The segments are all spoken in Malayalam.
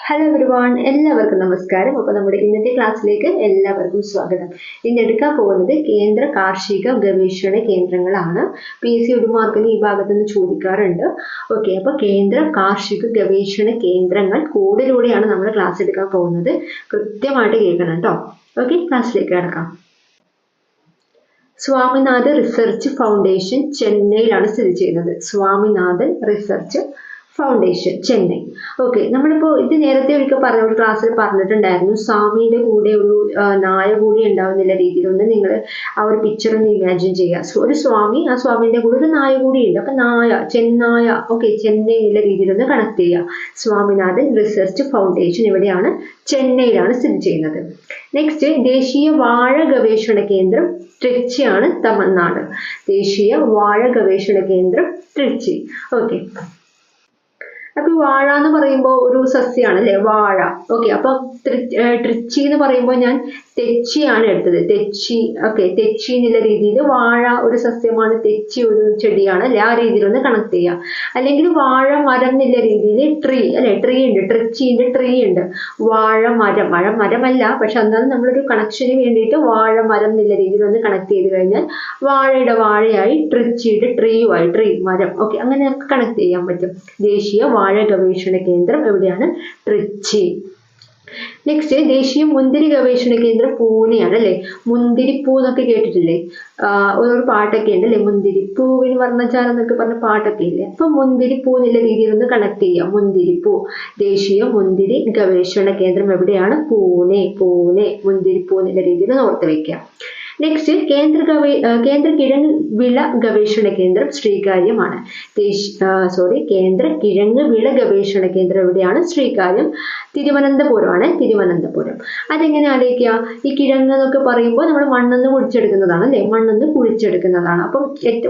ഹലോ എവരിവൺ, എല്ലാവർക്കും നമസ്കാരം. അപ്പോൾ നമ്മുടെ ഇന്നത്തെ ക്ലാസ്സിലേക്ക് എല്ലാവർക്കും സ്വാഗതം. ഇന്ന് എടുക്കാൻ പോകുന്നത് കേന്ദ്ര കാർഷിക ഗവേഷണ കേന്ദ്രങ്ങളാണ്. PSC 1 മാർക്കിന് ഈ ഭാഗത്ത് നിന്ന് ചോദിക്കാറുണ്ട്. ഓക്കെ, അപ്പോൾ കേന്ദ്ര കാർഷിക ഗവേഷണ കേന്ദ്രങ്ങൾ കോഡിലൂടെയാണ് നമ്മൾ ക്ലാസ് എടുക്കാൻ പോകുന്നത്. കൃത്യമായിട്ട് കേൾക്കണം കേട്ടോ. ഓക്കെ, ക്ലാസ്സിലേക്ക് കിടക്കാം. സ്വാമിനാഥൻ റിസർച്ച് ഫൗണ്ടേഷൻ ചെന്നൈയിലാണ് സ്ഥിതി ചെയ്യുന്നത്. Swaminathan research foundation Chennai. Okay, നമ്മളിപ്പോൾ ഇത് നേരത്തെ ഒരിക്കൽ ഒരു ക്ലാസ്സിൽ പറഞ്ഞിട്ടുണ്ടായിരുന്നു. സ്വാമിയുടെ കൂടെ ഒരു നായ കൂടി ഉണ്ടാവുന്നില്ല രീതിയിലൊന്ന് നിങ്ങൾ ആ ഒരു പിക്ചർ ഒന്ന് ഇമാജിൻ ചെയ്യുക. ഒരു സ്വാമി, ആ സ്വാമിയുടെ കൂടെ ഒരു നായ കൂടി ഉണ്ട്. അപ്പൊ നായ, ചെന്നായ, ഓക്കെ, ചെന്നൈ എന്നുള്ള രീതിയിലൊന്ന് കണക്ട് ചെയ്യുക. സ്വാമിനാഥൻ റിസർച്ച് ഫൗണ്ടേഷൻ എവിടെയാണ്? ചെന്നൈയിലാണ് സ്ഥിതി ചെയ്യുന്നത്. നെക്സ്റ്റ്, ദേശീയ വാഴ ഗവേഷണ കേന്ദ്രം ട്രിച്ചിയാണ്, തമിഴ്നാട്. ദേശീയ വാഴ ഗവേഷണ കേന്ദ്രം ട്രിച്ചി. ഓക്കെ, അപ്പൊ വാഴ എന്ന് പറയുമ്പോൾ ഒരു സസ്യമാണ് അല്ലെ, വാഴ. ഓക്കെ, അപ്പൊ ട്രിച്ചി എന്ന് പറയുമ്പോൾ ഞാൻ തെച്ചിയാണ് എടുത്തത്. തെച്ചി, ഓക്കെ, തെച്ചി എന്നുള്ള രീതിയിൽ വാഴ ഒരു സസ്യമാണ്, തെച്ചി ഒരു ചെടിയാണ് അല്ലെ, ആ രീതിയിലൊന്ന് കണക്ട് ചെയ്യാം. അല്ലെങ്കിൽ വാഴ മരം എന്നുള്ള രീതിയിൽ ട്രീ അല്ലെ, ട്രീ ഉണ്ട്, ട്രിച്ചിന്റെ ട്രീ ഉണ്ട്. വാഴ മരം, മരമല്ല, പക്ഷെ എന്നാലും നമ്മളൊരു കണക്ഷന് വേണ്ടിയിട്ട് വാഴ മരം എന്നുള്ള രീതിയിൽ ഒന്ന് കണക്ട് ചെയ്ത് കഴിഞ്ഞാൽ വാഴയുടെ വാഴയായി, ട്രിച്ചിയുടെ ട്രീയുമായി, ട്രീ മരം. ഓക്കെ, അങ്ങനെ നമുക്ക് കണക്ട് ചെയ്യാൻ പറ്റും. ദേശീയ വാഴ ഗവേഷണ കേന്ദ്രം എവിടെയാണ്? ട്രിച്ചി. നെക്സ്റ്റ്, ദേശീയ മുന്തിരി ഗവേഷണ കേന്ദ്രം പൂനെയാണ് അല്ലെ. മുന്തിരിപ്പൂ എന്നൊക്കെ കേട്ടിട്ടില്ലേ? ഒരു പാട്ടൊക്കെ ഉണ്ട് അല്ലെ, മുന്തിരിപ്പൂവിന് വർണ്ണജാലം എന്നൊക്കെ പറഞ്ഞ പാട്ടൊക്കെ ഇല്ലേ. അപ്പൊ മുന്തിരിപ്പൂ എന്നുള്ള രീതിയിൽ ഒന്ന് കണക്ട് ചെയ്യാം. മുന്തിരിപ്പൂ, ദേശീയ മുന്തിരി ഗവേഷണ കേന്ദ്രം എവിടെയാണ്? പൂനെ. മുന്തിരിപ്പൂ എന്നുള്ള രീതിയിൽ ഓർത്ത് വെക്കാം. നെക്സ്റ്റ്, കേന്ദ്ര കിഴങ്ങ് വിള ഗവേഷണ കേന്ദ്രം ശ്രീകാര്യമാണ്. കേന്ദ്ര കിഴങ്ങ് വിള ഗവേഷണ കേന്ദ്രം എവിടെയാണ്? ശ്രീകാര്യം, തിരുവനന്തപുരമാണ്. തിരുവനന്തപുരം. അതെങ്ങനെ ആലോചിക്കുക? ഈ കിഴങ്ങ് എന്നൊക്കെ പറയുമ്പോൾ നമ്മൾ മണ്ണെന്ന് കുഴിച്ചെടുക്കുന്നതാണ് അല്ലെ, മണ്ണെന്ന് കുഴിച്ചെടുക്കുന്നതാണ്. അപ്പം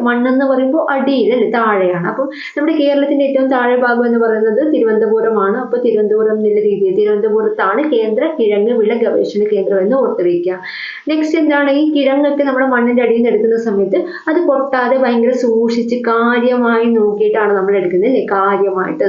മണ്ണെന്ന് പറയുമ്പോൾ അടിയിൽ അല്ലെ, താഴെയാണ്. അപ്പം നമ്മുടെ കേരളത്തിന്റെ ഏറ്റവും താഴെ ഭാഗം എന്ന് പറയുന്നത് തിരുവനന്തപുരമാണ്. അപ്പൊ തിരുവനന്തപുരം എന്നുള്ള രീതിയിൽ തിരുവനന്തപുരത്താണ് കേന്ദ്ര കിഴങ്ങ് വിള ഗവേഷണ കേന്ദ്രം എന്ന് ഓർത്ത് വയ്ക്കുക. നെക്സ്റ്റ് എന്താണ്? ഈ കിഴങ്ങൊക്കെ നമ്മുടെ മണ്ണിന്റെ അടിയിൽ നിന്ന് എടുക്കുന്ന സമയത്ത് അത് പൊട്ടാതെ ഭയങ്കര സൂക്ഷിച്ച് കാര്യമായി നോക്കിയിട്ടാണ് നമ്മൾ എടുക്കുന്നത് അല്ലെ. കാര്യമായിട്ട്,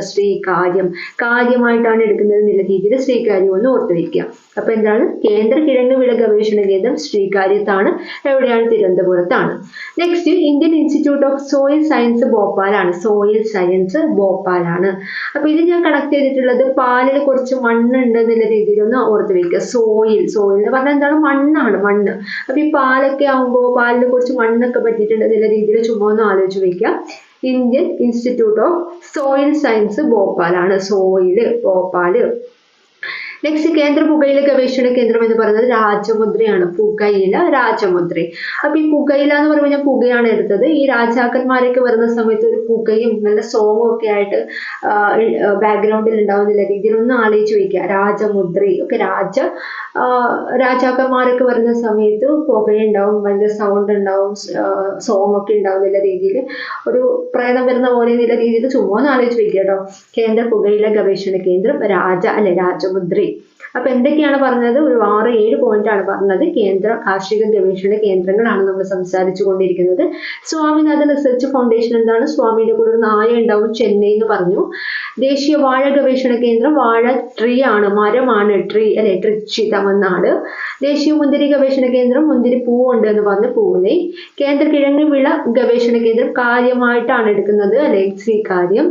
കാര്യമായിട്ടാണ് എടുക്കുന്നത് എന്നുള്ള രീതിയിൽ ശ്രീകാര്യം ഒന്ന് ഓർത്ത് വയ്ക്കുക. അപ്പൊ എന്താണ്? കേന്ദ്ര കിഴങ്ങ് വിള ഗവേഷണ കേന്ദ്രം ശ്രീകാര്യത്താണ്. എവിടെയാണ്? തിരുവനന്തപുരത്താണ്. Next, Indian institute of soil science ഭോപ്പാലാണ്. സോയിൽ സയൻസ് ഭോപ്പാലാണ്. അപ്പൊ ഇത് ഞാൻ കണക്ട് ചെയ്തിട്ടുള്ളത് പാലിൽ കുറച്ച് മണ്ണുണ്ട് എന്നുള്ള രീതിയിൽ ഒന്ന് ഓർത്ത് വയ്ക്കുക. സോയിൽ എന്ന് പറഞ്ഞാൽ എന്താണ്? മണ്ണാണ്, മണ്ണ്. അപ്പൊ ഈ പാലൊക്കെ ആകുമ്പോൾ പാലിൽ കുറച്ച് മണ്ണൊക്കെ പറ്റിയിട്ടുണ്ട് എന്നുള്ള രീതിയിൽ ചുമ്മാ ഒന്ന് ആലോചിച്ച് വയ്ക്കുക. Indian institute of soil science ഭോപ്പാലാണ്. ഭോപ്പാല്. നെക്സ്റ്റ്, കേന്ദ്ര പുകയില ഗവേഷണ കേന്ദ്രം എന്ന് പറയുന്നത് രാജമുദ്രയാണ്. പുകയില, രാജമുദ്ര. അപ്പൊ ഈ പുകയില എന്ന് പറയുമ്പോൾ ഞാൻ പുകയാണ് എടുത്തത്. ഈ രാജാക്കന്മാരൊക്കെ വരുന്ന സമയത്ത് ഒരു പുകയും നല്ല സോങ്ങും ഒക്കെ ആയിട്ട് ബാക്ക്ഗ്രൗണ്ടിൽ ഉണ്ടാവുന്നില്ല രീതിയിൽ ഒന്ന് ആലോചിച്ച് വയ്ക്കുക. രാജമുദ്ര. ഒക്കെ രാജാക്കന്മാരൊക്കെ വരുന്ന സമയത്ത് പുകയുണ്ടാവും, ഭയങ്കര സൗണ്ട് ഉണ്ടാവും, സോങ് ഒക്കെ ഉണ്ടാവുന്നില്ല രീതിയിൽ, ഒരു പ്രേതം വരുന്ന പോലെ എന്നുള്ള രീതിയിൽ ചുമ്മാ ഒന്ന് ആലോചിച്ച് വയ്ക്കുക കേട്ടോ. കേന്ദ്ര പുകയില ഗവേഷണ കേന്ദ്രം രാജമുദ്ര. അപ്പൊ എന്തൊക്കെയാണ് പറഞ്ഞത്? ഒരു 6-7 പോയിന്റാണ് പറഞ്ഞത്. കേന്ദ്ര കാർഷിക ഗവേഷണ കേന്ദ്രങ്ങളാണ് നമ്മൾ സംസാരിച്ചു കൊണ്ടിരിക്കുന്നത്. സ്വാമിനാഥൻ റിസർച്ച് ഫൗണ്ടേഷൻ എന്താണ്? സ്വാമിയുടെ കൂടെ ഒരു നായ ഉണ്ടാവും, ചെന്നൈ എന്ന് പറഞ്ഞു. ദേശീയ വാഴ ഗവേഷണ കേന്ദ്രം വാഴ ട്രീ ആണ്, മരമാണ്, ട്രീ അല്ലെ, ട്രിച്ചി, തമിഴ്നാട്. ദേശീയ മുന്തിരി ഗവേഷണ കേന്ദ്രം മുന്തിരിപ്പൂ ഉണ്ട് എന്ന് പറഞ്ഞു, പൂനെ. കേന്ദ്ര കിഴങ്ങ് വിള ഗവേഷണ കേന്ദ്രം കാര്യമായിട്ടാണ് എടുക്കുന്നത് അല്ലെ, Sreekaryam.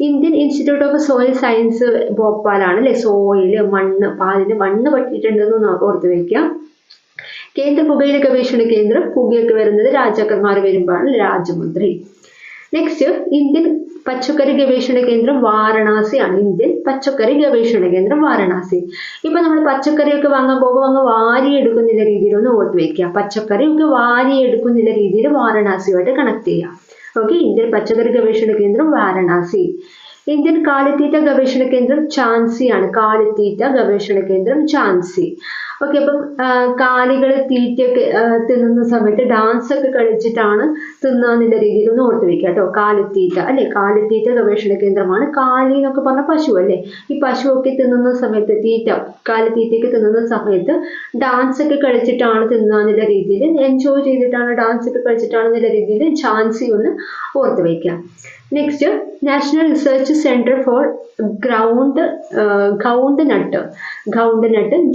Indian institute of soil science ഭോപ്പാലാണ് അല്ലെ. സോയില്, മണ്ണ്, പാലിന് മണ്ണ് പറ്റിയിട്ടുണ്ടെന്ന് ഓർത്ത് വയ്ക്കാം. കേന്ദ്ര പുകയില ഗവേഷണ കേന്ദ്രം, പുകയൊക്കെ വരുന്നത് രാജാക്കന്മാർ വരുമ്പോഴാണ്, രാജമുദ്ര. നെക്സ്റ്റ്, ഇന്ത്യൻ പച്ചക്കറി ഗവേഷണ കേന്ദ്രം വാരണാസിയാണ്. ഇന്ത്യൻ പച്ചക്കറി ഗവേഷണ കേന്ദ്രം വാരണാസി. ഇപ്പൊ നമ്മൾ പച്ചക്കറിയൊക്കെ വാങ്ങാൻ പോകുമ്പോൾ അങ്ങ് വാരിയെടുക്കുന്നില്ല രീതിയിൽ ഒന്ന് ഓർത്ത് വയ്ക്കുക. പച്ചക്കറിയൊക്കെ വാരിയെടുക്കുന്നില്ല രീതിയിൽ വാരണാസിയുമായിട്ട് കണക്ട് ചെയ്യാം. ഓക്കെ, ഇന്ത്യൻ പച്ചക്കറി ഗവേഷണ കേന്ദ്രം വാരണാസി. ഇന്ത്യൻ കാലിത്തീറ്റ ഗവേഷണ കേന്ദ്രം ഝാൻസിയാണ്. കാലിത്തീറ്റ ഗവേഷണ കേന്ദ്രം ഝാൻസി. ഓക്കെ, അപ്പം കാലികൾ തീറ്റയൊക്കെ തിന്നുന്ന സമയത്ത് ഡാൻസ് ഒക്കെ കളിച്ചിട്ടാണ് തിന്നാന്നുള്ള രീതിയിൽ ഒന്ന് ഓർത്ത് വെക്കുക കേട്ടോ. കാലിത്തീറ്റ അല്ലെ, കാലിത്തീറ്റ ഗവേഷണ കേന്ദ്രമാണ്. കാലി എന്നൊക്കെ പറഞ്ഞ പശു അല്ലെ. ഈ പശുവൊക്കെ തിന്നുന്ന സമയത്ത്, കാലിത്തീറ്റയൊക്കെ തിന്നുന്ന സമയത്ത് ഡാൻസ് ഒക്കെ കളിച്ചിട്ടാണ് തിന്നാന്നുള്ള രീതിയിൽ, എൻജോയ് ചെയ്തിട്ടാണ്, ഡാൻസ് ഒക്കെ കളിച്ചിട്ടാണെന്നുള്ള രീതിയിൽ ഝാൻസി ഒന്ന് ഓർത്ത് വയ്ക്കുക. Next national research centre for groundnut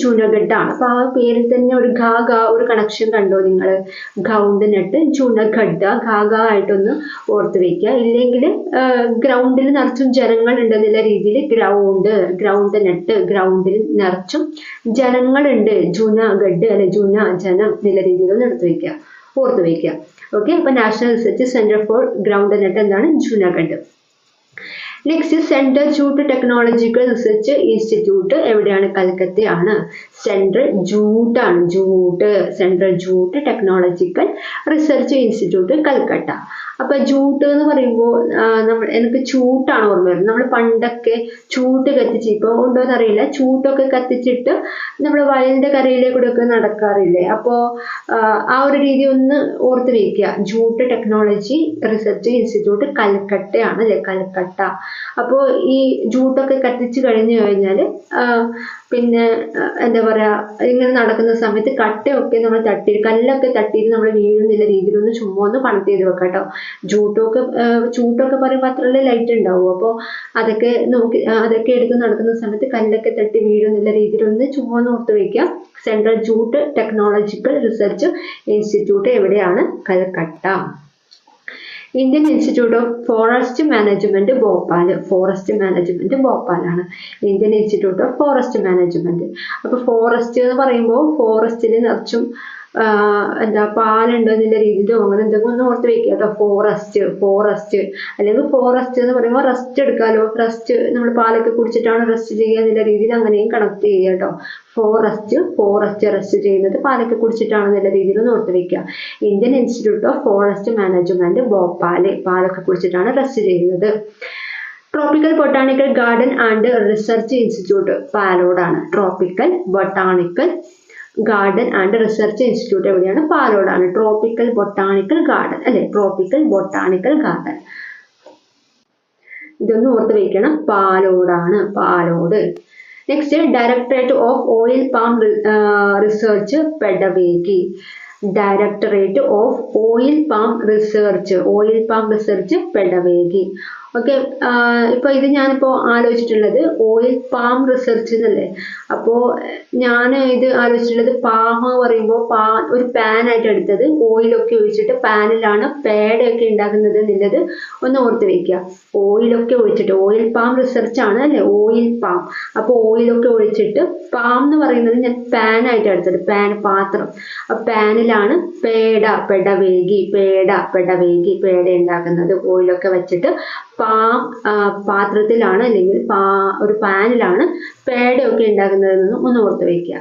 Junagadh ആണ്. അപ്പൊ ആ പേരിൽ തന്നെ ഒരു ഒരു കണക്ഷൻ കണ്ടോ നിങ്ങൾ? ഗ്രൗണ്ട് നട്ട് ജുനഗഡ് ആയിട്ടൊന്ന് ഓർത്ത് വെക്കുക. ഇല്ലെങ്കിൽ ഗ്രൗണ്ടിൽ നിറച്ചും ജനങ്ങൾ ഉണ്ടെന്നുള്ള രീതിയിൽ ഗ്രൗണ്ട് നട്ട് ഗ്രൗണ്ടിൽ നിറച്ചും ജനങ്ങളുണ്ട്, ജുനഗഡ് അല്ലെ ജനം എന്നുള്ള രീതിയിലൊന്ന് ഓർത്ത് വെക്കുക. ഓക്കെ, അപ്പൊ national research centre for groundnut എന്താണ്? Junagadh. Next central jute technological research institute എവിടെയാണ്? കൽക്കത്തയാണ്. Central jute technological research institute Calcutta. അപ്പൊ ജൂട്ട് എന്ന് പറയുമ്പോൾ എനിക്ക് ചൂട്ടാണ് ഓർമ്മ വരുന്നത്. നമ്മൾ പണ്ടൊക്കെ ചൂട്ട് കത്തിച്ച്, ഇപ്പോൾ ഉണ്ടോ എന്നറിയില്ല, ചൂട്ടൊക്കെ കത്തിച്ചിട്ട് നമ്മൾ വയലിന്റെ കരയിലേക്കൂടെ ഒക്കെ നടക്കാറില്ലേ? അപ്പോൾ ആ ഒരു രീതി ഒന്ന് ഓർത്ത് വയ്ക്കുക. ജൂട്ട് ടെക്നോളജി റിസർച്ച് ഇൻസ്റ്റിറ്റ്യൂട്ട് കൽക്കട്ടയാണ് അല്ലെ? കൽക്കട്ട. അപ്പോൾ ഈ ജൂട്ടൊക്കെ കത്തിച്ച് കഴിഞ്ഞാൽ പിന്നെ എന്താ പറയാ, ഇങ്ങനെ നടക്കുന്ന സമയത്ത് കട്ടയൊക്കെ നമ്മൾ കല്ലൊക്കെ തട്ടിയിട്ട് നമ്മൾ വീഴുന്നില്ല രീതിയിലൊന്ന് ചുമ്മാ ഒന്ന് കണക്ട് ചെയ്ത് വെക്കാം കേട്ടോ. ചൂട്ടൊക്കെ പറയുമ്പോൾ അത്രയല്ലേ ലൈറ്റ് ഉണ്ടാവും. അപ്പോൾ അതൊക്കെ എടുത്ത് നടക്കുന്ന സമയത്ത് കല്ലൊക്കെ തട്ടി വീഴുന്നില്ല രീതിയിലൊന്ന് ചുമ്മാ ഒന്ന് ഓർത്ത് വയ്ക്കാം. Central jute technological research institute എവിടെയാണ്? Calcutta. Indian institute of forest management ഭോപ്പാലാണ്. Indian institute of forest management. അപ്പൊ ഫോറസ്റ്റ് എന്ന് പറയുമ്പോൾ ഫോറസ്റ്റിൽ നിറച്ചും പാലുണ്ട് എന്നുള്ള രീതിയിലോ അങ്ങനെ എന്തെങ്കിലും ഒന്ന് ഓർത്ത് വെക്കുക കേട്ടോ. ഫോറസ്റ്റ് അല്ലെങ്കിൽ ഫോറസ്റ്റ് എന്ന് പറയുമ്പോൾ റെസ്റ്റ് എടുക്കാലോ. നമ്മൾ പാലൊക്കെ കുടിച്ചിട്ടാണ് റെസ്റ്റ് ചെയ്യുക എന്നുള്ള രീതിയിൽ അങ്ങനെയും കണക്ട് ചെയ്യുക കേട്ടോ. ഫോറസ്റ്റ് റെസ്റ്റ് ചെയ്യുന്നത് പാലൊക്കെ കുടിച്ചിട്ടാണെന്നുള്ള രീതിയിൽ ഒന്ന് ഓർത്ത് വെക്കുക. Indian institute of forest management പാലൊക്കെ കുടിച്ചിട്ടാണ് റെസ്റ്റ് ചെയ്യുന്നത്. Tropical botanical garden and research institute പാലോടാണ്. Tropical botanical garden and research institute എവിടെയാണ്? പാലോടാണ്. ട്രോപ്പിക്കൽ ബൊട്ടാണിക്കൽ ഗാർഡൻ അല്ലെ? Tropical botanical garden. ഇതൊന്ന് ഓർത്ത് വയ്ക്കണം. Palode. Next directorate of oil palm research Pedavegi. Directorate of oil palm research Pedavegi. Okay, ഇപ്പൊ ഇത് ഞാനിപ്പോ ആലോചിച്ചിട്ടുള്ളത് ഓയിൽ പാം റിസർച്ച് എന്നല്ലേ. അപ്പോ ഞാൻ ഇത് ആലോചിച്ചിട്ടുള്ളത് പാം പറയുമ്പോൾ ഒരു പാനായിട്ട് എടുത്തത് ഓയിലൊക്കെ ഒഴിച്ചിട്ട് പാനിലാണ് പേടയൊക്കെ ഉണ്ടാക്കുന്നത് എന്നുള്ളത് ഒന്ന് ഓർത്ത് വെക്കുക. ഓയിലൊക്കെ ഒഴിച്ചിട്ട് ഓയിൽ പാം റിസർച്ച് ആണ് അല്ലെ? Oil palm. അപ്പൊ ഓയിലൊക്കെ ഒഴിച്ചിട്ട് പാം എന്ന് പറയുന്നത് ഞാൻ പാനായിട്ട് എടുത്തത്, പാത്രം. പാനിലാണ് പെടവേഗി പേട ഉണ്ടാക്കുന്നത്. ഓയിലൊക്കെ വെച്ചിട്ട് പാത്രത്തിലാണ് അല്ലെങ്കിൽ ഒരു പാനിലാണ് പേടയൊക്കെ ഉണ്ടാക്കുന്നതെന്ന് ഒന്ന് ഓർത്ത് വയ്ക്കുക.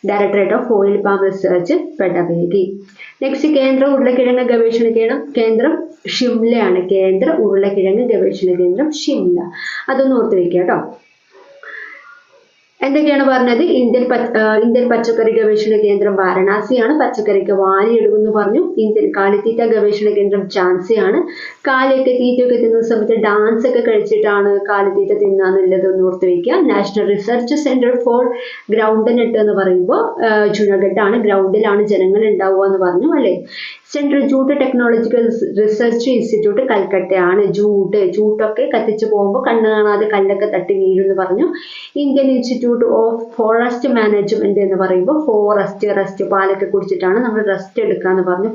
Directorate of oil palm research Pedavegi. Next കേന്ദ്ര ഉരുളക്കിഴങ്ങ് ഗവേഷണ കേന്ദ്രം ഷിംലയാണ്. കേന്ദ്ര ഉരുളക്കിഴങ്ങ് ഗവേഷണ കേന്ദ്രം ഷിംല. അതൊന്ന് ഓർത്ത് വയ്ക്കുക കേട്ടോ. എന്തൊക്കെയാണ് പറഞ്ഞത്? ഇന്ത്യൻ പച്ചക്കറി ഗവേഷണ കേന്ദ്രം വാരണാസിയാണ്. പച്ചക്കറിക്ക് വാരിയെടുക്കുമെന്ന് പറഞ്ഞു. ഇന്ത്യൻ കാലിത്തീറ്റ ഗവേഷണ കേന്ദ്രം ഝാൻസിയാണ്. കാലിയൊക്കെ തീറ്റയൊക്കെ തിന്നുന്ന സമയത്ത് ഡാൻസ് ഒക്കെ കഴിച്ചിട്ടാണ് കാലിത്തീറ്റ തിന്നാന്നുള്ളത് ഒന്ന് ഓർത്ത് വയ്ക്കുക. National research centre for groundnut എന്ന് പറയുമ്പോൾ ജുനഗഡ് ആണ്. ഗ്രൗണ്ടിലാണ് ജനങ്ങൾ ഉണ്ടാവുക എന്ന് പറഞ്ഞു അല്ലെ? Central jute technological research institute കൽക്കട്ടയാണ്. ജൂട്ടൊക്കെ കത്തിച്ചു പോകുമ്പോൾ കണ്ണ് കാണാതെ കല്ലൊക്കെ തട്ടി വീഴുമെന്ന് പറഞ്ഞു. Indian institute of forest management എന്ന് പറയുമ്പോൾ റെസ്റ്റ് പാലൊക്കെ കുടിച്ചിട്ടാണ് നമ്മൾ റെസ്റ്റ് എടുക്കുക എന്ന് പറഞ്ഞു.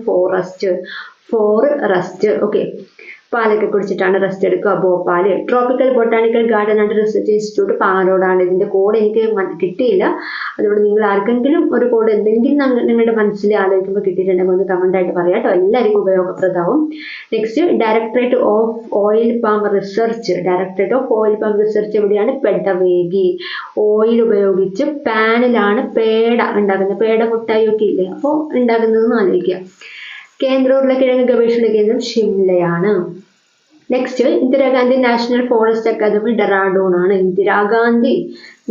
റെസ്റ്റ്. ഓക്കെ, പാലൊക്കെ കുടിച്ചിട്ടാണ് റെസ്റ്റ് എടുക്കുക. Bhopal. Tropical botanical garden and research institute പാലോടാണ്. ഇതിന്റെ കോഡ് എനിക്ക് കിട്ടിയില്ല. അതുകൊണ്ട് നിങ്ങൾ ആർക്കെങ്കിലും ഒരു കോഡ് എന്തെങ്കിലും നിങ്ങളുടെ മനസ്സിൽ ആലോചിക്കുമ്പോൾ കിട്ടിയിട്ടുണ്ടെങ്കിൽ ഒന്ന് കമന്റ് ആയിട്ട് പറയാം കേട്ടോ. എല്ലാവർക്കും ഉപയോഗപ്രദമാവും. Next directorate of oil palm research. എവിടെയാണ്? പെഡവേഗി. ഓയിൽ ഉപയോഗിച്ച് പാനിലാണ് പേട ഉണ്ടാക്കുന്നത്. പേട മുട്ടായി ഒക്കെ ഇല്ലേ, അപ്പോൾ ഉണ്ടാക്കുന്നതെന്ന് ആലോചിക്കുക. കേന്ദ്ര ഉരുളക്കിഴങ്ങ് ഗവേഷണ കേന്ദ്രം ഷിംലയാണ്. Next Indira Gandhi national forest academy Dehradun ആണ്. Indira Gandhi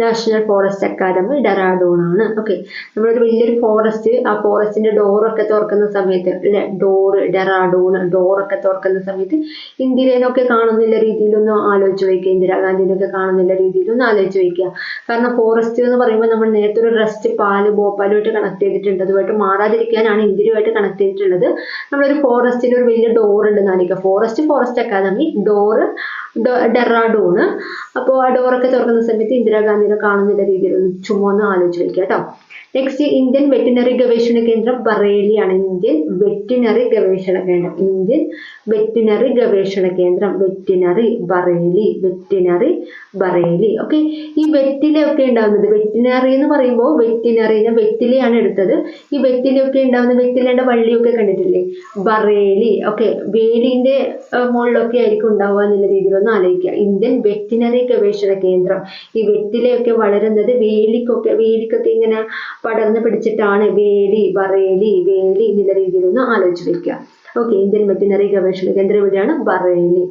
national forest academy Dehradun ആണ്. ഓക്കെ, നമ്മളൊരു വലിയൊരു ഫോറസ്റ്റ്, ആ ഫോറസ്റ്റിന്റെ ഡോറൊക്കെ തുറക്കുന്ന സമയത്ത് അല്ലെ, ഡെറാഡൂൺ ഡോറൊക്കെ തുറക്കുന്ന സമയത്ത് ഇന്ദിരേനൊക്കെ കാണുന്നില്ല രീതിയിലൊന്നും ആലോചിച്ച് വയ്ക്കുക, ഇന്ദിരാഗാന്ധിനൊക്കെ കാണുന്നില്ല രീതിയിലൊന്നും ആലോചിച്ച് വയ്ക്കുക. കാരണം ഫോറസ്റ്റ് എന്ന് പറയുമ്പോൾ നമ്മൾ നേരത്തെ ഒരു റെസ്റ്റ് ഭോപ്പാലുമായിട്ട് കണക്ട് ചെയ്തിട്ടുണ്ട്, അതുമായിട്ട് മാറാതിരിക്കാനാണ് ഇന്ദിരയുമായിട്ട് കണക്ട് ചെയ്തിട്ടുള്ളത്. നമ്മളൊരു ഫോറസ്റ്റിൽ ഒരു വലിയ ഡോർ ഉണ്ടെന്ന് ആലോചിക്കുക, ഫോറസ്റ്റ് അക്കാദമി ഡോറ് ഡെറാഡൂണ്. അപ്പോൾ ആ ഡോറൊക്കെ തുറക്കുന്ന സമയത്ത് ഇന്ദിരാഗാന്ധിനെ കാണുന്നില്ല രീതിയിലൊന്നും ചുമ്മാ ഒന്ന് ആലോചിച്ച് വയ്ക്കുക കേട്ടോ. നെക്സ്റ്റ്, ഇന്ത്യൻ വെറ്റിനറി ഗവേഷണ കേന്ദ്രം ബറേലിയാണ്. ഇന്ത്യൻ വെറ്റിനറി ഗവേഷണ കേന്ദ്രം, ഇന്ത്യൻ വെറ്റിനറി ഗവേഷണ കേന്ദ്രം, വെറ്റിനറി ബറേലി. ഓക്കെ, ഈ വെറ്റിലയൊക്കെ ഉണ്ടാവുന്നത്, വെറ്റിനറി എന്ന് പറയുമ്പോൾ വെറ്റിനറിനെ വെറ്റിലയാണ് എടുത്തത്. ഈ വെറ്റിലയൊക്കെ ഉണ്ടാവുന്ന, വെറ്റിലയുടെ വള്ളിയൊക്കെ കണ്ടിട്ടില്ലേ, ബറേലി. ഓക്കെ, വേലിന്റെ മുകളിലൊക്കെ ആയിരിക്കും ഉണ്ടാവുക എന്നുള്ള രീതിയിലൊന്ന് ആലോചിക്കുക. ഇന്ത്യൻ വെറ്റിനറി ഗവേഷണ കേന്ദ്രം, ഈ വെറ്റിലയൊക്കെ വളരുന്നത് വേലിക്കൊക്കെ ഇങ്ങനെ പടർന്ന് പിടിച്ചിട്ടാണ്. ബറേലി എന്നുള്ള രീതിയിലൊന്ന് ആലോചിച്ച് വെക്കുക. ഓക്കെ, ഇന്ത്യൻ വെറ്റിനറി ഗവേഷണ കേന്ദ്രം എവിടെയാണ്? ബറേലി.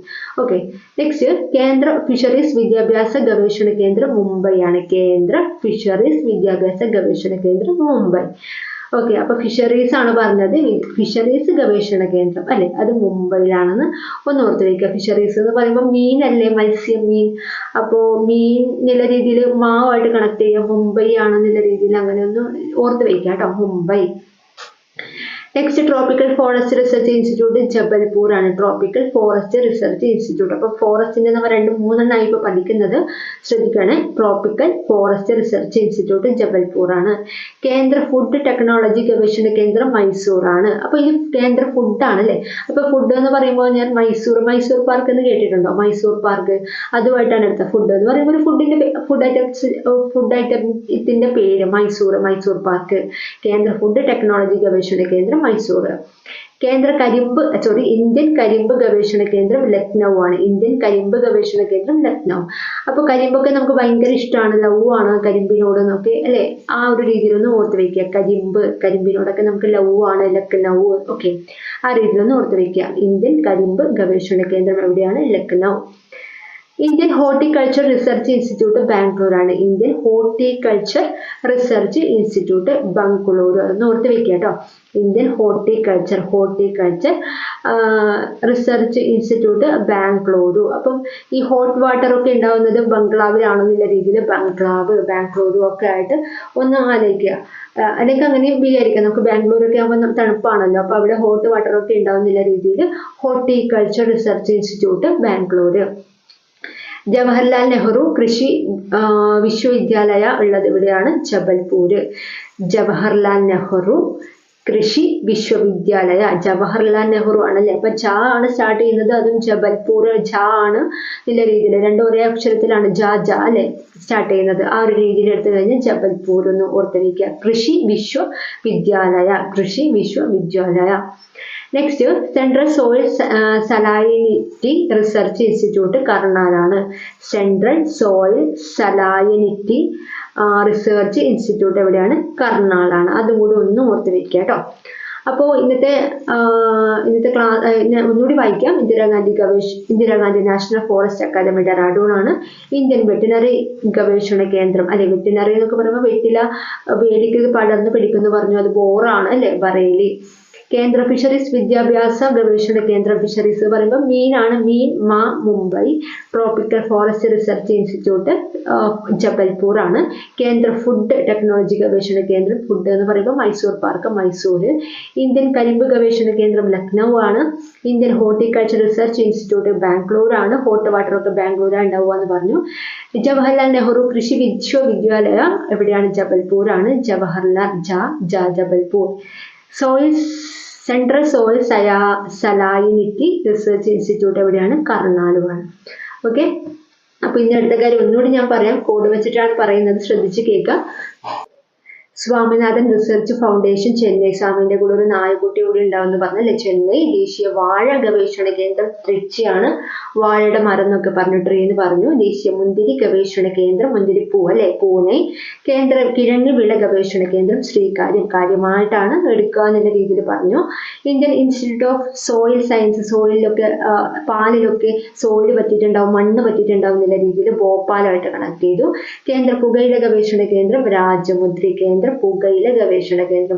ഓക്കെ, നെക്സ്റ്റ്, കേന്ദ്ര ഫിഷറീസ് വിദ്യാഭ്യാസ ഗവേഷണ കേന്ദ്രം മുംബൈയാണ്. കേന്ദ്ര ഫിഷറീസ് വിദ്യാഭ്യാസ ഗവേഷണ കേന്ദ്രം മുംബൈ. ഓക്കെ, അപ്പൊ ഫിഷറീസ് ആണ് പറഞ്ഞത്, ഫിഷറീസ് ഗവേഷണ കേന്ദ്രം അല്ലെ, അത് മുംബൈയിലാണെന്ന് ഒന്ന് ഓർത്ത് വയ്ക്കുക. ഫിഷറീസ് എന്ന് പറയുമ്പോൾ മീൻ അല്ലേ, മത്സ്യം, മീൻ. അപ്പോൾ മീൻ എന്നുള്ള രീതിയിൽ മാവായിട്ട് കണക്ട് ചെയ്യുക, മുംബൈ ആണെന്നുള്ള രീതിയിൽ അങ്ങനെ ഒന്ന് ഓർത്ത് വയ്ക്കുക കേട്ടോ, Mumbai. Next, tropical forest research institute Jabalpur ആണ്. Tropical forest research institute. അപ്പോൾ ഫോറസ്റ്റിന്റെ നമ്മൾ 2-3 ഇപ്പോൾ പഠിക്കുന്നത് ശ്രദ്ധിക്കുകയാണ്. Tropical forest research institute Jabalpur ആണ്. കേന്ദ്ര ഫുഡ് ടെക്നോളജി ഗവേഷണ കേന്ദ്രം മൈസൂർ ആണ്. അപ്പോൾ ഇത് കേന്ദ്ര ഫുഡാണ് അല്ലേ. അപ്പോൾ ഫുഡ് എന്ന് പറയുമ്പോൾ ഞാൻ മൈസൂർ പാർക്ക് എന്ന് കേട്ടിട്ടുണ്ടോ? മൈസൂർ പാർക്ക് അതുമായിട്ടാണ് എടുത്തത്. ഫുഡ് എന്ന് പറയുമ്പോൾ ഒരു ഫുഡ് ഐറ്റത്തിന്റെ പേര് മൈസൂർ പാർക്ക്. കേന്ദ്ര ഫുഡ് ടെക്നോളജി ഗവേഷണ കേന്ദ്രം മൈസൂർ. ഇന്ത്യൻ കരിമ്പ് ഗവേഷണ കേന്ദ്രം ലക്നൗ ആണ്. ഇന്ത്യൻ കരിമ്പ് ഗവേഷണ കേന്ദ്രം ലക്നൗ. അപ്പോൾ കരിമ്പൊക്കെ നമുക്ക് ഭയങ്കര ഇഷ്ടമാണ്, ലവ് ആണ് കരിമ്പിനോട് എന്നൊക്കെ അല്ലെ, ആ ഒരു രീതിയിലൊന്ന് ഓർത്ത് വയ്ക്കുക. കരിമ്പിനോടൊക്കെ നമുക്ക് ലവ് ആണ്, ലക്നൗ. ഓക്കെ, ആ രീതിയിലൊന്ന് ഓർത്ത് വയ്ക്കുക. ഇന്ത്യൻ കരിമ്പ് ഗവേഷണ കേന്ദ്രം എവിടെയാണ്? Lucknow. Indian horticulture research institute Bangalore ആണ്. Indian horticulture research institute Bangalore എന്ന് ഓർത്ത് വെക്കുക കേട്ടോ. Indian horticulture research institute Bengaluru. അപ്പം ഈ ഹോട്ട് വാട്ടർ ഒക്കെ ഉണ്ടാവുന്നത് ബംഗ്ലാവിലാണെന്നുള്ള രീതിയിൽ ബാംഗ്ലൂരും ഒക്കെ ആയിട്ട് ഒന്ന് ആലോചിക്കുക. അല്ലെങ്കിൽ അങ്ങനെ വിചാരിക്കാം, നമുക്ക് ബാംഗ്ലൂരൊക്കെ ആകുമ്പോൾ തണുപ്പാണല്ലോ, അപ്പോൾ അവിടെ ഹോട്ട് വാട്ടർ ഒക്കെ ഉണ്ടാവുന്നില്ല രീതിയിൽ horticulture research institute Bangalore. Jawaharlal Nehru കൃഷി വിശ്വവിദ്യാലയ ഉള്ളത് എവിടെയാണ്? ജബൽപൂര്. ജവഹർലാൽ നെഹ്റു കൃഷി വിശ്വവിദ്യാലയ, ജവഹർലാൽ നെഹ്റു ആണല്ലേ. അപ്പൊ ജ ആണ് സ്റ്റാർട്ട് ചെയ്യുന്നത്, അതും ജബൽപൂർ ജ ആണ് എന്നുള്ള രീതിയിൽ, രണ്ടും ഒരേ അക്ഷരത്തിലാണ് ജ അല്ലെ സ്റ്റാർട്ട് ചെയ്യുന്നത്. ആ ഒരു രീതിയിൽ എടുത്തു കഴിഞ്ഞാൽ ജബൽപൂർ എന്ന് ഓർത്തിരിക്കുക. Krishi Vishwavidyalaya. Next, central soil salinity research institute കർണാലാണ്. Central soil salinity research institute എവിടെയാണ്? കർണാലാണ്. അതും കൂടി ഒന്ന് ഓർത്ത് വെക്കുക കേട്ടോ. അപ്പോൾ ഇന്നത്തെ ക്ലാസ് ഒന്നുകൂടി വായിക്കാം. Indira Gandhi national forest academy Dehradun ആണ്. ഇന്ത്യൻ വെറ്റിനറി ഗവേഷണ കേന്ദ്രം അല്ലെ, വെറ്റിനറി എന്നൊക്കെ പറയുമ്പോൾ വേലിക്ക് പടർന്ന് പിടിക്കുന്നു പറഞ്ഞു, അത് ബോറാണ് അല്ലെ, ബറേലി. കേന്ദ്ര ഫിഷറീസ് വിദ്യാഭ്യാസ ഗവേഷണ കേന്ദ്രം, ഫിഷറീസ് പറയുമ്പോൾ മീനാണ്, Mumbai. Tropical forest research institute Jabalpur ആണ്. കേന്ദ്ര ഫുഡ് ടെക്നോളജി ഗവേഷണ കേന്ദ്രം, ഫുഡ് എന്ന് പറയുമ്പോൾ മൈസൂർ പാർക്ക്, മൈസൂര്. ഇന്ത്യൻ കരിമ്പ് ഗവേഷണ കേന്ദ്രം ലക്നൗ ആണ്. Indian horticulture research institute Bangalore ആണ്. ഹോട്ട് വാട്ടർ ഒക്കെ ബാംഗ്ലൂരാണ് ഉണ്ടാവുക എന്ന് പറഞ്ഞു. ജവഹർലാൽ നെഹ്റു കൃഷി വിശ്വവിദ്യാലയ എവിടെയാണ്? ജബൽപൂർ ആണ്. Jawaharlal Jabalpur. Central soil salinity research institute എവിടെയാണ്? കർണാലുമാണ്. ഓക്കെ, അപ്പൊ ഇനി അടുത്ത കാര്യം ഒന്നുകൂടി ഞാൻ പറയാം, കോഡ് വെച്ചിട്ടാണ് പറയുന്നത്, ശ്രദ്ധിച്ച് കേൾക്കുക. Swaminathan research foundation Chennai. സ്വാമിന്റെ കൂടെ ഒരു നായക്കുട്ടി കൂടി ഉണ്ടാവുമെന്ന് പറഞ്ഞല്ലേ. ചെന്നൈ. ദേശീയ വാഴ ഗവേഷണ കേന്ദ്രം ട്രിച്ചിയാണ്. വാഴയുടെ മരം എന്നൊക്കെ പറഞ്ഞു, ട്രീ എന്ന് പറഞ്ഞു. ദേശീയ മുന്തിരി ഗവേഷണ കേന്ദ്രം, മുന്തിരിപ്പൂ അല്ലെ, പൂനെ. കേന്ദ്ര കിഴങ്ങ് വിള ഗവേഷണ കേന്ദ്രം ശ്രീകാര്യം. കാര്യമായിട്ടാണ് എടുക്കുക എന്നുള്ള രീതിയിൽ പറഞ്ഞു. Indian institute of soil science, സോയിലൊക്കെ പാലിലൊക്കെ സോയിൽ പറ്റിയിട്ടുണ്ടാവും, മണ്ണ് പറ്റിയിട്ടുണ്ടാവും എന്നുള്ള രീതിയിൽ ഭോപ്പാലായിട്ട് കണക്ട് ചെയ്തു. കേന്ദ്ര പുകയില ഗവേഷണ കേന്ദ്രം രാജമുദ്രി കേന്ദ്രം. പുകയില ഗവേഷണ കേന്ദ്രം,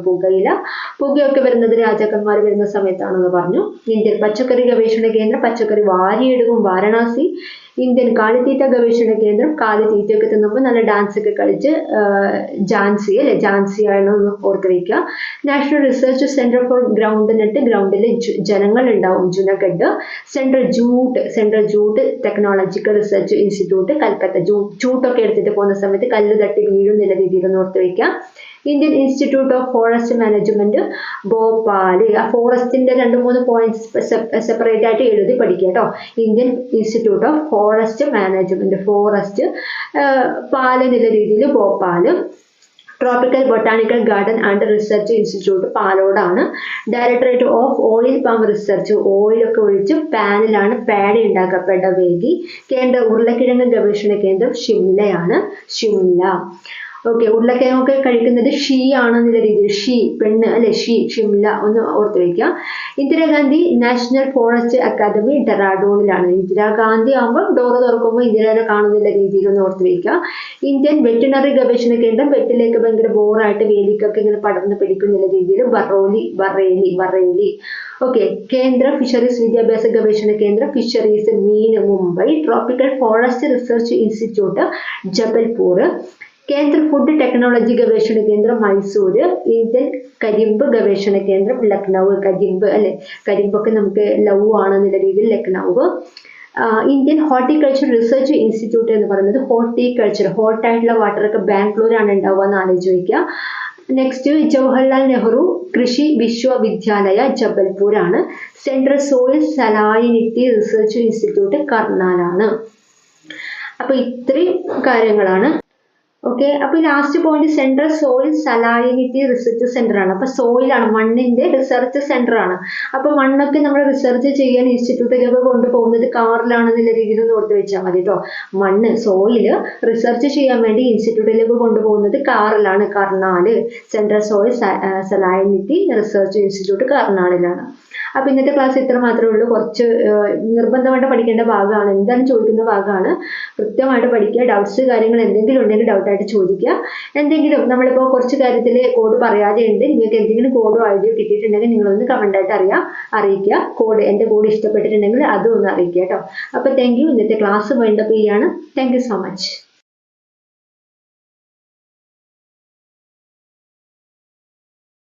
പുകയൊക്കെ വരുന്നത് രാജാക്കന്മാർ വരുന്ന സമയത്താണെന്ന് പറഞ്ഞു. ഇന്ത്യൻ പച്ചക്കറി ഗവേഷണ കേന്ദ്രം, പച്ചക്കറി വാരിയെടുക്കും വാരണാസി. ഇന്ത്യൻ കാലിത്തീറ്റ ഗവേഷണ കേന്ദ്രം, കാലിത്തീറ്റയൊക്കെ തിന്നുമ്പോൾ നല്ല ഡാൻസ് ഒക്കെ കളിച്ച് ഝാൻസി അല്ലെ, ഝാൻസി ആണെന്ന് ഓർത്ത് വയ്ക്കുക. National research centre for groundnut, ഗ്രൗണ്ടിൽ ജനങ്ങൾ ഉണ്ടാവും, Junagadh. Central jute technological research institute Calcutta. ജൂട്ടൊക്കെ എടുത്തിട്ട് പോകുന്ന സമയത്ത് കല്ല് തട്ടി വീഴും എന്നുള്ള രീതിയിൽ ഒന്ന് ഓർത്ത് വയ്ക്കുക. Indian institute of forest management Bhopal. ആ ഫോറസ്റ്റിന്റെ 2-3 പോയിന്റ്സ് സെപ്പറേറ്റ് ആയിട്ട് എഴുതി പഠിക്കുക കേട്ടോ. Indian institute of forest management, forest പാല് എന്നുള്ള രീതിയിൽ Bhopal. Tropical botanical garden and research institute പാലോടാണ്. Directorate of oil palm research, ഓയിലൊക്കെ ഒഴിച്ച് പാനിലാണ് പേട ഉണ്ടാക്കുക, പെടവേഗി. കേന്ദ്ര ഉരുളക്കിഴങ്ങ് ഗവേഷണ കേന്ദ്രം ഷിംലയാണ്, ഷിംല. ഓക്കെ, ഉരുളക്കിഴങ്ങൊക്കെ കഴിക്കുന്നത് ഷീ ആണെന്നുള്ള രീതിയിൽ, ഷീ പെണ്ണ് അല്ലെ, ഷിംല ഒന്ന് ഓർത്ത് വയ്ക്കുക. Indira Gandhi national forest academy ഡെറാഡൂണിലാണ്. Indira Gandhi ആകുമ്പോൾ ഡോറ് തുറക്കുമ്പോൾ ഇന്ദിരാനെ കാണുന്നില്ല രീതിയിൽ ഒന്ന് ഓർത്ത് വയ്ക്കുക. ഇന്ത്യൻ വെറ്റിനറി ഗവേഷണ കേന്ദ്രം, വെറ്റിലേക്ക് ഭയങ്കര ബോറായിട്ട് വേലിക്കൊക്കെ ഇങ്ങനെ പടർന്ന് പിടിക്കുന്നില്ല രീതിയിൽ ബറേലി. ഓക്കെ, കേന്ദ്ര ഫിഷറീസ് വിദ്യാഭ്യാസ ഗവേഷണ കേന്ദ്രം, ഫിഷറീസ് മീൻ, Mumbai. Tropical forest research institute Jabalpur. കേന്ദ്ര ഫുഡ് ടെക്നോളജി ഗവേഷണ കേന്ദ്രം മൈസൂര്. ഇന്ത്യൻ കരിമ്പ് ഗവേഷണ കേന്ദ്രം ലക്നൗ. കരിമ്പ് അല്ലെ, കരിമ്പൊക്കെ നമുക്ക് ലവ് ആണെന്നുള്ള രീതിയിൽ Lucknow. Indian horticulture research institute എന്ന് പറയുന്നത് ഹോർട്ടിക്കൾച്ചർ, ഹോട്ടായിട്ടുള്ള വാട്ടറൊക്കെ ബാംഗ്ലൂരാണ് ഉണ്ടാവുക എന്ന് ആലോചിച്ച് വയ്ക്കുക. നെക്സ്റ്റ് ജവഹർലാൽ നെഹ്റു കൃഷി വിശ്വവിദ്യാലയ ജബൽപൂർ ആണ്. Central soil salinity research institute കർണാലാണ്. അപ്പൊ ഇത്രയും കാര്യങ്ങളാണ്. ഓക്കെ, അപ്പൊ last point central soil salinity research centre ആണ്. അപ്പൊ സോയിലാണ്, മണ്ണിന്റെ റിസർച്ച് സെന്റർ ആണ്. അപ്പൊ മണ്ണൊക്കെ നമ്മൾ റിസർച്ച് ചെയ്യാൻ ഇൻസ്റ്റിറ്റ്യൂട്ടിലൊക്കെ കൊണ്ടുപോകുന്നത് കാറിലാണെന്നുള്ള രീതിയിൽ ഒന്ന് ഓർത്ത് വെച്ചാൽ മതി കേട്ടോ. മണ്ണ് സോയില് റിസർച്ച് ചെയ്യാൻ വേണ്ടി ഇൻസ്റ്റിറ്റ്യൂട്ടിലേക്ക് കൊണ്ടുപോകുന്നത് കാറിലാണ്. കർണാല്, central soil salinity research institute കർണാലിലാണ്. അപ്പൊ ഇന്നത്തെ ക്ലാസ് ഇത്ര മാത്രമേ ഉള്ളൂ. കുറച്ച് നിർബന്ധമായിട്ട് പഠിക്കേണ്ട ഭാഗമാണ്, എന്താണ് ചോദിക്കുന്ന ഭാഗമാണ്. കൃത്യമായിട്ട് പഠിക്കുക. ഡൗട്ട്സ് കാര്യങ്ങൾ എന്തെങ്കിലും ഉണ്ടെങ്കിൽ ഡൗട്ടായിട്ട് ചോദിക്കുക. എന്തെങ്കിലും നമ്മളിപ്പോൾ കുറച്ച് കാര്യത്തിൽ കോഡ് പറയാതെ ഉണ്ട്, നിങ്ങൾക്ക് എന്തെങ്കിലും കോഡോ ഐഡിയോ കിട്ടിയിട്ടുണ്ടെങ്കിൽ നിങ്ങളൊന്ന് കമൻ്റായിട്ട് അറിയിക്കുക. എൻ്റെ കോഡ് ഇഷ്ടപ്പെട്ടിട്ടുണ്ടെങ്കിൽ അതും ഒന്ന് അറിയിക്കുക കേട്ടോ. അപ്പോൾ താങ്ക് യു. ഇന്നത്തെ ക്ലാസ് വൈൻഡപ്പ് ചെയ്യാണ്. Thank you so much.